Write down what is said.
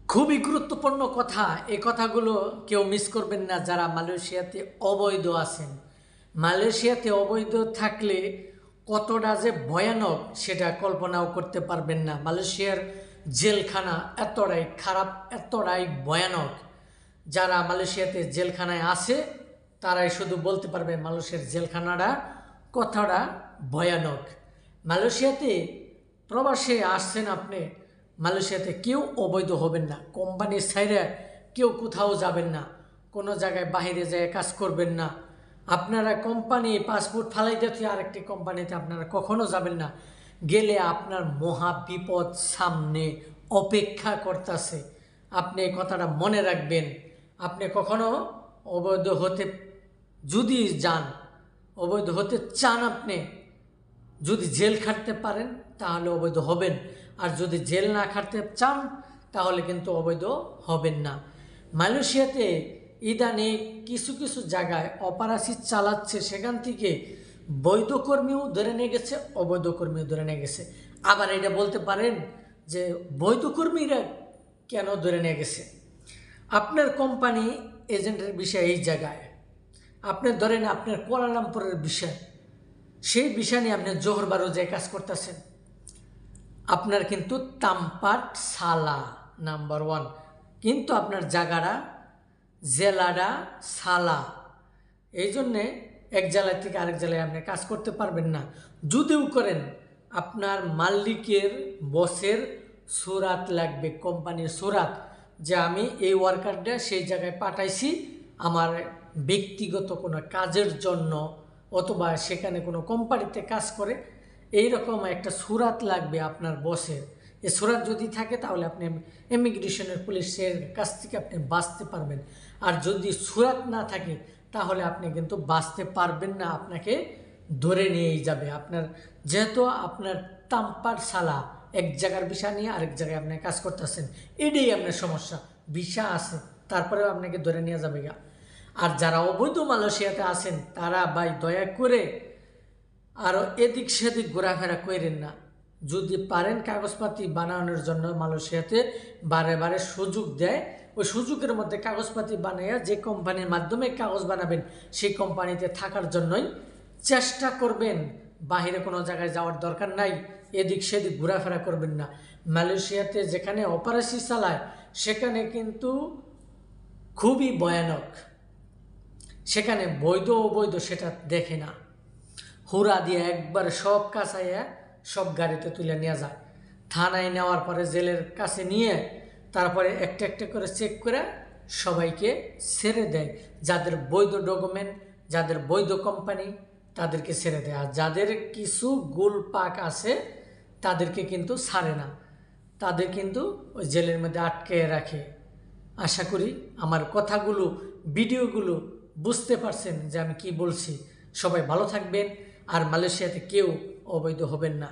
খুবই গুরুত্বপূর্ণ কথা। এই কথাগুলো কেউ মিস করবেন না যারা মালয়েশিয়াতে অবৈধ আছেন। মালয়েশিয়াতে অবৈধ থাকলে কতটা যে ভয়ানক সেটা কল্পনাও করতে পারবেন না। মালয়েশিয়ার জেলখানা এতটাই খারাপ, এতটাই ভয়ানক। যারা মালয়েশিয়াতে জেলখানায় আছে তারাই শুধু বলতে পারবে মালয়েশিয়ার জেলখানাটা কতটা ভয়ানক। মালয়েশিয়াতে প্রবাসে আসছেন আপনি, মালয়েশিয়াতে কেউ অবৈধ হবেন না। কোম্পানির সাইডে কেউ কোথাও যাবেন না, কোনো জায়গায় বাইরে যেয়ে কাজ করবেন না। আপনারা কোম্পানি পাসপোর্ট ফালাইতে তুই আরেকটি কোম্পানিতে আপনারা কখনো যাবেন না। গেলে আপনার মহা বিপদ সামনে অপেক্ষা করতেছে। আপনি এই কথাটা মনে রাখবেন। আপনি কখনো অবৈধ হতে যদি যান, অবৈধ হতে চান, আপনি যদি জেল খাটতে পারেন তাহলে অবৈধ হবেন, আর যদি জেল না খাটতে চান তাহলে কিন্তু অবৈধ হবেন না। মালয়েশিয়াতে ইদানিং কিছু কিছু জায়গায় অপরাধী চালাচ্ছে, সেখান থেকে বৈধ কর্মীও ধরে নিয়ে গেছে, অবৈধ কর্মীও ধরে নিয়ে গেছে। আবার এটা বলতে পারেন যে বৈধ কর্মীরা কেন ধরে নিয়ে গেছে? আপনার কোম্পানি এজেন্টের বিষয় এই জায়গায়, আপনি ধরেন আপনার কুয়ালালামপুরের বিষয়, সেই বিষয় নিয়ে আপনি জোহর বারো যে কাজ করতেছেন, আপনার কিন্তু তাম্পাট সালা নাম্বার 1, কিন্তু আপনার জায়গাটা জেলাটা সালা। এই জন্যে এক জেলা থেকে আরেক জেলায় আপনি কাজ করতে পারবেন না। যদিও করেন আপনার মালিকের বসের সুরাত লাগবে, কোম্পানির সুরাত, যে আমি এই ওয়ার্কারটা সেই জায়গায় পাঠাইছি আমার ব্যক্তিগত কোনো কাজের জন্য, অথবা সেখানে কোনো কোম্পানিতে কাজ করে, এই রকম একটা সুরাত লাগবে আপনার বসের। এই সুরাত যদি থাকে তাহলে আপনি ইমিগ্রেশনের পুলিশের কাছ থেকে আপনি বাঁচতে পারবেন। আর যদি সুরাত না থাকে তাহলে আপনি কিন্তু বাঁচতে পারবেন না, আপনাকে ধরে নিয়েই যাবে। আপনার যেহেতু আপনার তাম্পার সালা, এক জায়গার ভিসা নিয়ে আরেক জায়গায় আপনি কাজ করতেছেন, এটাই আপনার সমস্যা। ভিসা আছে তারপরেও আপনাকে ধরে নিয়ে যাবে গা। আর যারা অবৈধ মালয়েশিয়াতে আছেন তারা ভাই দয়া করে আরও এদিক সেদিক ঘোরাফেরা করেন না। যদি পারেন কাগজপাতি বানানোর জন্য মালয়েশিয়াতে বারে বারে সুযোগ দেয়, ওই সুযোগের মধ্যে কাগজপাতি বানাইয়া যে কোম্পানির মাধ্যমে কাগজ বানাবেন সেই কোম্পানিতে থাকার জন্যই চেষ্টা করবেন। বাহিরে কোনো জায়গায় যাওয়ার দরকার নাই, এদিক সেদিক ঘোরাফেরা করবেন না। মালয়েশিয়াতে যেখানে অপারেশন চালায় সেখানে কিন্তু খুবই ভয়ানক। সেখানে বৈধ অবৈধ সেটা দেখে না, হুরা দিয়ে একবার সব কাছাইয়া সব গাড়িতে তুলে নিয়ে যায়। থানায় নেওয়ার পরে জেলের কাছে নিয়ে তারপরে একটা একটা করে চেক করে সবাইকে ছেড়ে দেয়। যাদের বৈধ ডকুমেন্ট, যাদের বৈধ কোম্পানি, তাদেরকে ছেড়ে দেয়। আর যাদের কিছু গুল পাক আছে তাদেরকে কিন্তু ছাড়ে না, তাদের কিন্তু ওই জেলের মধ্যে আটকে রাখে। আশা করি আমার কথাগুলো, ভিডিওগুলো বুঝতে পারছেন যে আমি কি বলছি। সবাই ভালো থাকবেন, আর মালয়েশিয়াতে কেউ অবৈধ হবেন না।